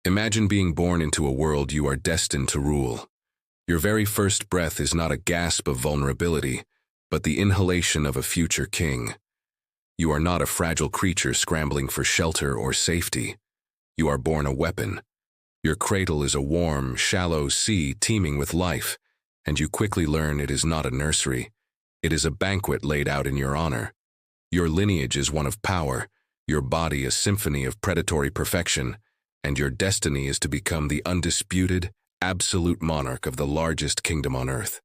Imagine being born into a world you are destined to rule. Your very first breath is not a gasp of vulnerability, but the inhalation of a future king. You are not a fragile creature scrambling for shelter or safety. You are born a weapon. Your cradle is a warm, shallow sea teeming with life, and you quickly learn it is not a nursery. It is a banquet laid out in your honor. Your lineage is one of power, your body a symphony of predatory perfection, and your destiny is to become the undisputed, absolute monarch of the largest kingdom on earth,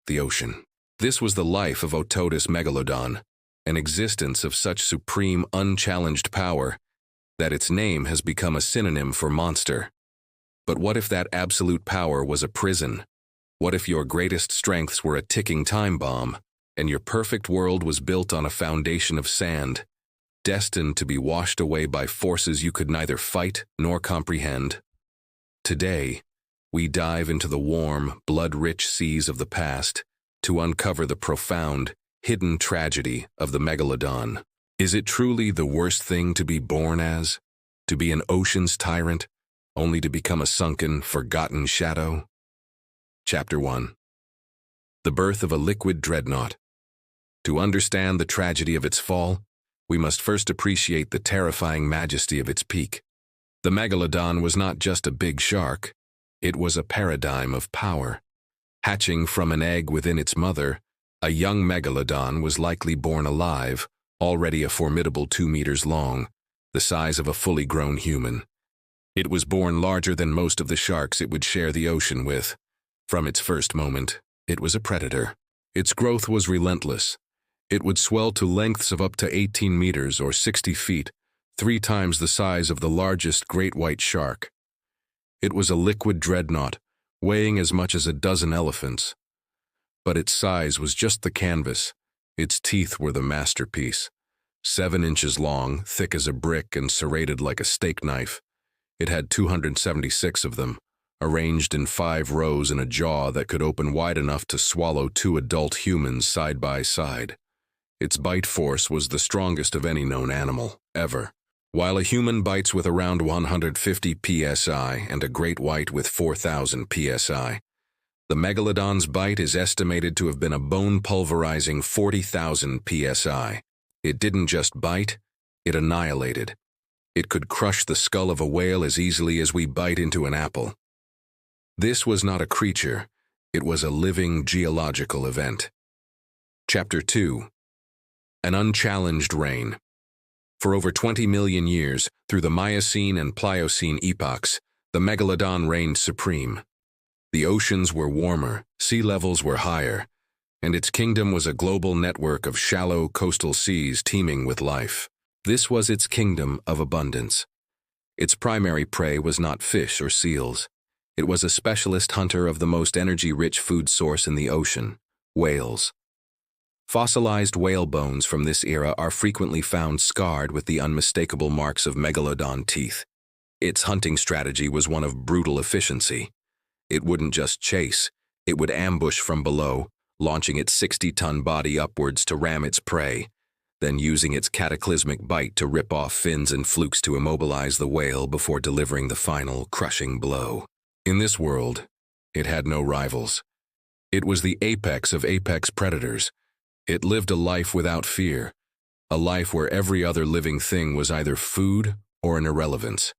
the ocean. This was the life of Otodus Megalodon, an existence of such supreme, unchallenged power that its name has become a synonym for monster. But what if that absolute power was a prison? What if your greatest strengths were a ticking time bomb, and your perfect world was built on a foundation of sand, destined to be washed away by forces you could neither fight nor comprehend? Today, we dive into the warm, blood-rich seas of the past to uncover the profound, hidden tragedy of the Megalodon. Is it truly the worst thing to be born as? To be an ocean's tyrant, only to become a sunken, forgotten shadow? Chapter 1. The birth of a liquid dreadnought. To understand the tragedy of its fall, we must first appreciate the terrifying majesty of its peak. The Megalodon was not just a big shark, it was a paradigm of power. Hatching from an egg within its mother, a young Megalodon was likely born alive, already a formidable 2 meters long, the size of a fully grown human. It was born larger than most of the sharks it would share the ocean with. From its first moment, it was a predator. Its growth was relentless. It would swell to lengths of up to 18 meters or 60 feet, 3 times the size of the largest great white shark. It was a liquid dreadnought, weighing as much as a dozen elephants. But its size was just the canvas. Its teeth were the masterpiece. 7 inches long, thick as a brick and serrated like a steak knife. It had 276 of them, arranged in 5 rows in a jaw that could open wide enough to swallow 2 adult humans side by side. Its bite force was the strongest of any known animal, ever. While a human bites with around 150 psi and a great white with 4,000 psi, the Megalodon's bite is estimated to have been a bone-pulverizing 40,000 psi. It didn't just bite, it annihilated. It could crush the skull of a whale as easily as we bite into an apple. This was not a creature, it was a living geological event. Chapter 2. An unchallenged reign. For over 20 million years, through the Miocene and Pliocene epochs, the Megalodon reigned supreme. The oceans were warmer, sea levels were higher, and its kingdom was a global network of shallow coastal seas teeming with life. This was its kingdom of abundance. Its primary prey was not fish or seals. It was a specialist hunter of the most energy-rich food source in the ocean, whales. Fossilized whale bones from this era are frequently found scarred with the unmistakable marks of Megalodon teeth. Its hunting strategy was one of brutal efficiency. It wouldn't just chase, it would ambush from below, launching its 60-ton body upwards to ram its prey, then using its cataclysmic bite to rip off fins and flukes to immobilize the whale before delivering the final, crushing blow. In this world, it had no rivals. It was the apex of apex predators. It lived a life without fear, a life where every other living thing was either food or an irrelevance.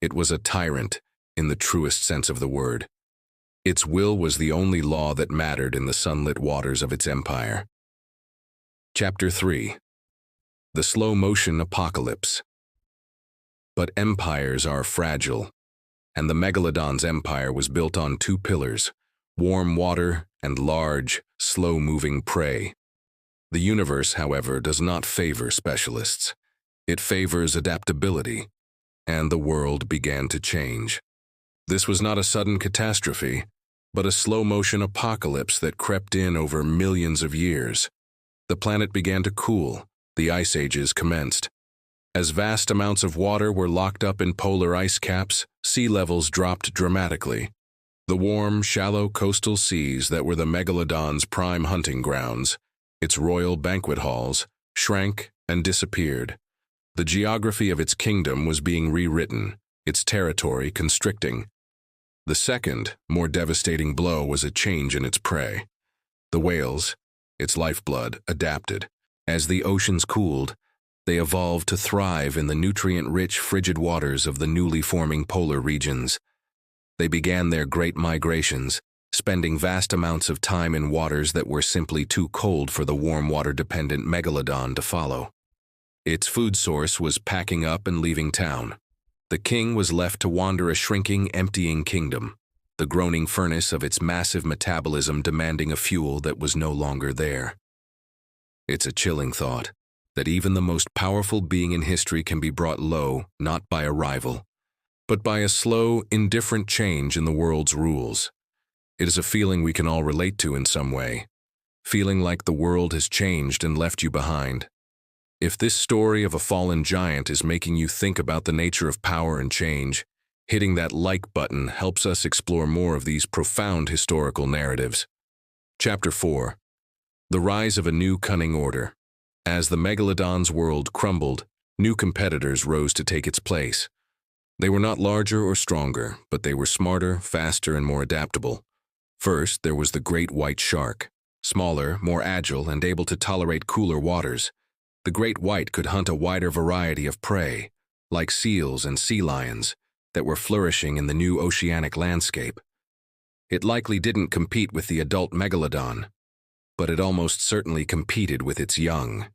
It was a tyrant, in the truest sense of the word. Its will was the only law that mattered in the sunlit waters of its empire. Chapter 3. The slow-motion apocalypse. But empires are fragile, and the Megalodon's empire was built on 2 pillars, warm water and large, slow-moving prey. The universe, however, does not favor specialists. It favors adaptability, and the world began to change. This was not a sudden catastrophe, but a slow-motion apocalypse that crept in over millions of years. The planet began to cool, the ice ages commenced. As vast amounts of water were locked up in polar ice caps, sea levels dropped dramatically. The warm, shallow coastal seas that were the Megalodon's prime hunting grounds, its royal banquet halls, shrank and disappeared. The geography of its kingdom was being rewritten, its territory constricting. The second, more devastating blow was a change in its prey. The whales, its lifeblood, adapted. As the oceans cooled, they evolved to thrive in the nutrient-rich, frigid waters of the newly forming polar regions. They began their great migrations, spending vast amounts of time in waters that were simply too cold for the warm water-dependent Megalodon to follow. Its food source was packing up and leaving town. The king was left to wander a shrinking, emptying kingdom, the groaning furnace of its massive metabolism demanding a fuel that was no longer there. It's a chilling thought, that even the most powerful being in history can be brought low, not by a rival, but by a slow, indifferent change in the world's rules. It is a feeling we can all relate to in some way, feeling like the world has changed and left you behind. If this story of a fallen giant is making you think about the nature of power and change, hitting that like button helps us explore more of these profound historical narratives. Chapter 4. The Rise of a New Cunning Order. As the Megalodon's world crumbled, new competitors rose to take its place. They were not larger or stronger, but they were smarter, faster, and more adaptable. First, there was the great white shark. Smaller, more agile, and able to tolerate cooler waters. The great white could hunt a wider variety of prey, like seals and sea lions, that were flourishing in the new oceanic landscape. It likely didn't compete with the adult Megalodon, but it almost certainly competed with its young.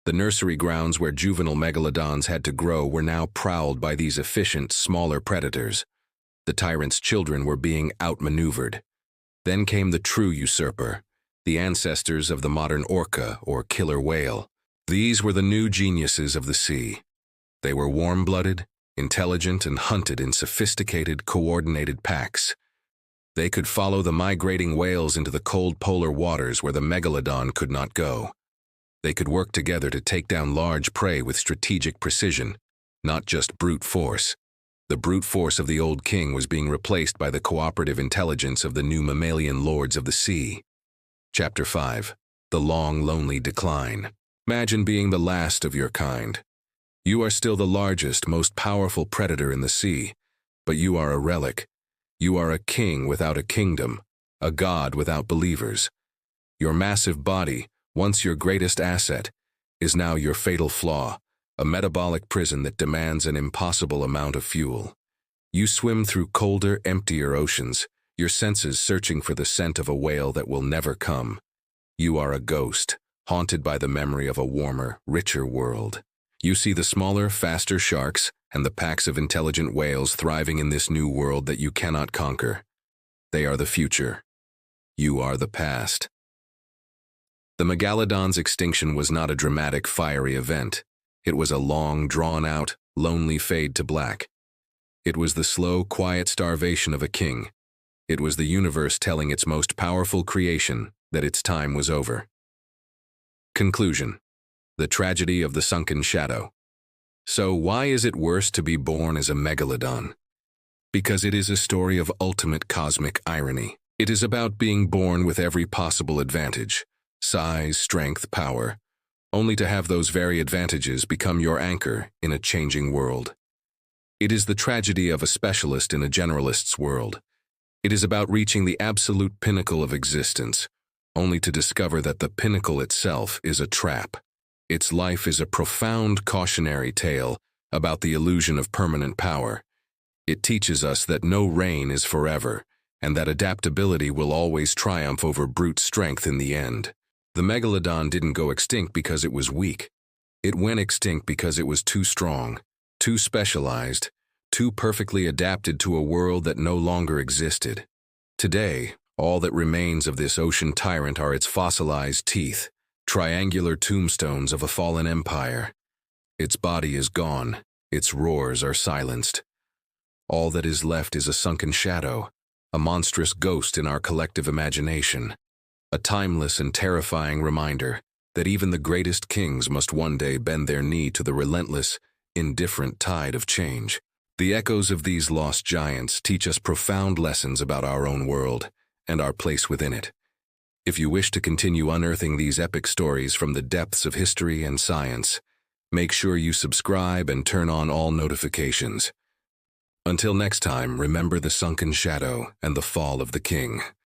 The nursery grounds where juvenile Megalodons had to grow were now prowled by these efficient, smaller predators. The Tyrant's children were being outmaneuvered. Then came the true usurper, the ancestors of the modern orca or killer whale. These were the new geniuses of the sea. They were warm-blooded, intelligent, and hunted in sophisticated, coordinated packs. They could follow the migrating whales into the cold polar waters where the Megalodon could not go. They could work together to take down large prey with strategic precision, not just brute force. The brute force of the old king was being replaced by the cooperative intelligence of the new mammalian lords of the sea. Chapter 5. The Long, Lonely Decline. Imagine being the last of your kind. You are still the largest, most powerful predator in the sea, but you are a relic. You are a king without a kingdom, a god without believers. Your massive body, once your greatest asset, is now your fatal flaw, a metabolic prison that demands an impossible amount of fuel. You swim through colder, emptier oceans, your senses searching for the scent of a whale that will never come. You are a ghost, haunted by the memory of a warmer, richer world. You see the smaller, faster sharks and the packs of intelligent whales thriving in this new world that you cannot conquer. They are the future. You are the past. The Megalodon's extinction was not a dramatic, fiery event. It was a long, drawn-out, lonely fade to black. It was the slow, quiet starvation of a king. It was the universe telling its most powerful creation that its time was over. Conclusion. The tragedy of the sunken shadow. So why is it worse to be born as a Megalodon? Because it is a story of ultimate cosmic irony. It is about being born with every possible advantage, size, strength, power, only to have those very advantages become your anchor in a changing world. It is the tragedy of a specialist in a generalist's world. It is about reaching the absolute pinnacle of existence, only to discover that the pinnacle itself is a trap. Its life is a profound cautionary tale about the illusion of permanent power. It teaches us that no reign is forever, and that adaptability will always triumph over brute strength in the end. The Megalodon didn't go extinct because it was weak. It went extinct because it was too strong, too specialized, too perfectly adapted to a world that no longer existed. Today, all that remains of this ocean tyrant are its fossilized teeth, triangular tombstones of a fallen empire. Its body is gone, its roars are silenced. All that is left is a sunken shadow, a monstrous ghost in our collective imagination, a timeless and terrifying reminder that even the greatest kings must one day bend their knee to the relentless, indifferent tide of change. The echoes of these lost giants teach us profound lessons about our own world and our place within it. If you wish to continue unearthing these epic stories from the depths of history and science, make sure you subscribe and turn on all notifications. Until next time, remember the sunken shadow and the fall of the king.